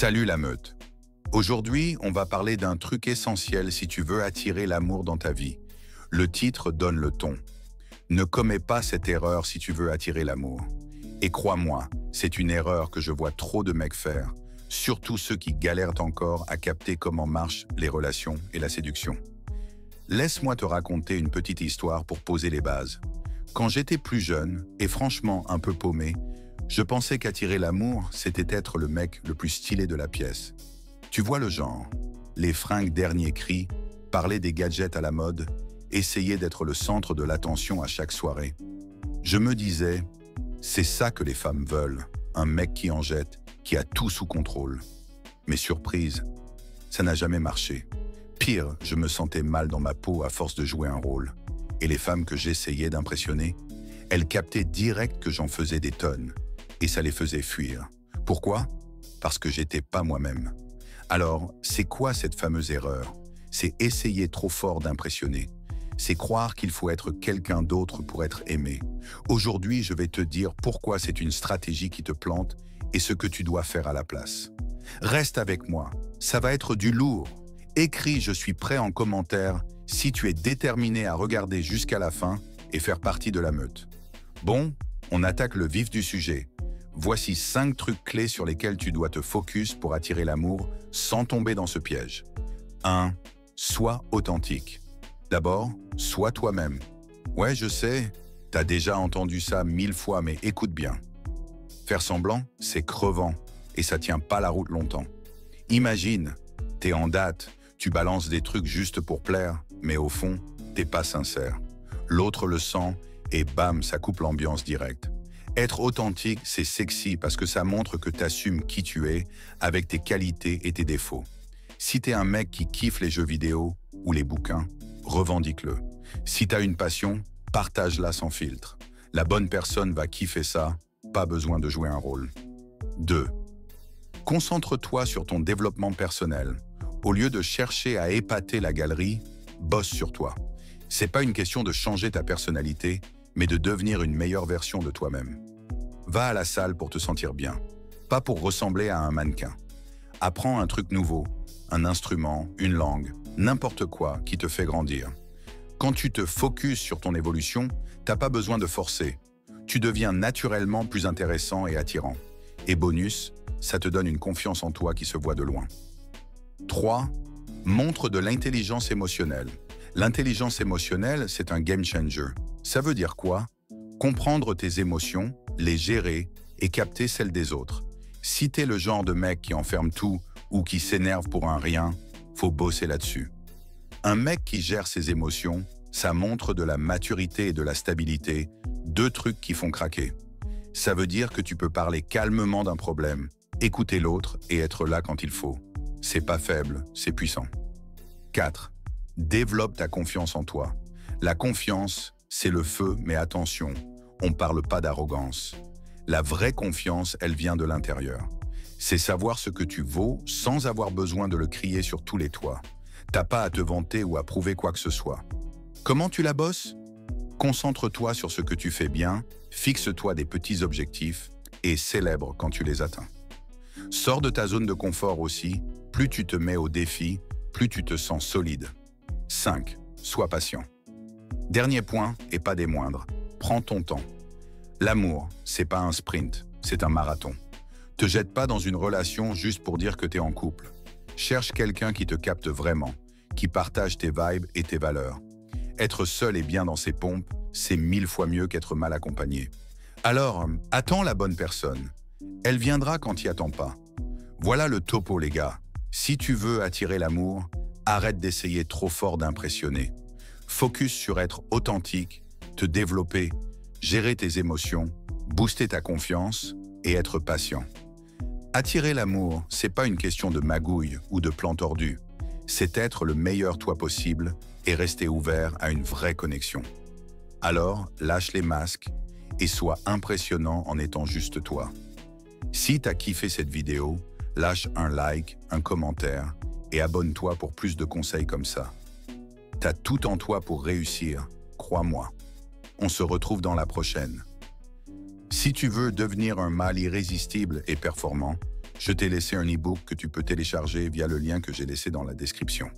Salut la meute. Aujourd'hui, on va parler d'un truc essentiel si tu veux attirer l'amour dans ta vie. Le titre donne le ton. Ne commets pas cette erreur si tu veux attirer l'amour. Et crois-moi, c'est une erreur que je vois trop de mecs faire, surtout ceux qui galèrent encore à capter comment marchent les relations et la séduction. Laisse-moi te raconter une petite histoire pour poser les bases. Quand j'étais plus jeune, et franchement un peu paumé, je pensais qu'attirer l'amour, c'était être le mec le plus stylé de la pièce. Tu vois le genre, les fringues dernier cri, parler des gadgets à la mode, essayer d'être le centre de l'attention à chaque soirée. Je me disais, c'est ça que les femmes veulent, un mec qui en jette, qui a tout sous contrôle. Mais surprise, ça n'a jamais marché. Pire, je me sentais mal dans ma peau à force de jouer un rôle. Et les femmes que j'essayais d'impressionner, elles captaient direct que j'en faisais des tonnes. Et ça les faisait fuir. Pourquoi? Parce que j'étais pas moi-même. Alors, c'est quoi cette fameuse erreur? C'est essayer trop fort d'impressionner. C'est croire qu'il faut être quelqu'un d'autre pour être aimé. Aujourd'hui, je vais te dire pourquoi c'est une stratégie qui te plante et ce que tu dois faire à la place. Reste avec moi, ça va être du lourd. Écris « Je suis prêt » en commentaire si tu es déterminé à regarder jusqu'à la fin et faire partie de la meute. Bon, on attaque le vif du sujet. Voici 5 trucs clés sur lesquels tu dois te focus pour attirer l'amour sans tomber dans ce piège. 1. Sois authentique. D'abord, sois toi-même. Ouais, je sais, t'as déjà entendu ça 1000 fois, mais écoute bien. Faire semblant, c'est crevant et ça tient pas la route longtemps. Imagine, t'es en date, tu balances des trucs juste pour plaire, mais au fond, t'es pas sincère. L'autre le sent et bam, ça coupe l'ambiance directe. Être authentique, c'est sexy parce que ça montre que t'assumes qui tu es avec tes qualités et tes défauts. Si t'es un mec qui kiffe les jeux vidéo ou les bouquins, revendique-le. Si t'as une passion, partage-la sans filtre. La bonne personne va kiffer ça, pas besoin de jouer un rôle. 2. Concentre-toi sur ton développement personnel. Au lieu de chercher à épater la galerie, bosse sur toi. C'est pas une question de changer ta personnalité, mais de devenir une meilleure version de toi-même. Va à la salle pour te sentir bien, pas pour ressembler à un mannequin. Apprends un truc nouveau, un instrument, une langue, n'importe quoi qui te fait grandir. Quand tu te focuses sur ton évolution, t'as pas besoin de forcer. Tu deviens naturellement plus intéressant et attirant. Et bonus, ça te donne une confiance en toi qui se voit de loin. 3. Montre de l'intelligence émotionnelle. L'intelligence émotionnelle, c'est un game changer. Ça veut dire quoi? Comprendre tes émotions, les gérer et capter celles des autres. Si t'es le genre de mec qui enferme tout ou qui s'énerve pour un rien, faut bosser là-dessus. Un mec qui gère ses émotions, ça montre de la maturité et de la stabilité, 2 trucs qui font craquer. Ça veut dire que tu peux parler calmement d'un problème, écouter l'autre et être là quand il faut. C'est pas faible, c'est puissant. 4. Développe ta confiance en toi. La confiance, c'est le feu, mais attention, on parle pas d'arrogance. La vraie confiance, elle vient de l'intérieur. C'est savoir ce que tu vaux sans avoir besoin de le crier sur tous les toits. T'as pas à te vanter ou à prouver quoi que ce soit. Comment tu la bosses? Concentre-toi sur ce que tu fais bien, fixe-toi des petits objectifs et célèbre quand tu les atteins. Sors de ta zone de confort aussi, plus tu te mets au défi, plus tu te sens solide. 5. Sois patient. Dernier point, et pas des moindres, prends ton temps. L'amour, c'est pas un sprint, c'est un marathon. Te jette pas dans une relation juste pour dire que t'es en couple. Cherche quelqu'un qui te capte vraiment, qui partage tes vibes et tes valeurs. Être seul et bien dans ses pompes, c'est 1000 fois mieux qu'être mal accompagné. Alors, attends la bonne personne. Elle viendra quand t'y attends pas. Voilà le topo les gars. Si tu veux attirer l'amour, arrête d'essayer trop fort d'impressionner. Focus sur être authentique, te développer, gérer tes émotions, booster ta confiance et être patient. Attirer l'amour, c'est pas une question de magouille ou de plan tordu. C'est être le meilleur toi possible et rester ouvert à une vraie connexion. Alors, lâche les masques et sois impressionnant en étant juste toi. Si t'as kiffé cette vidéo, lâche un like, un commentaire et abonne-toi pour plus de conseils comme ça. T'as tout en toi pour réussir, crois-moi. On se retrouve dans la prochaine. Si tu veux devenir un mâle irrésistible et performant, Je t'ai laissé un e-book que tu peux télécharger via le lien que j'ai laissé dans la description.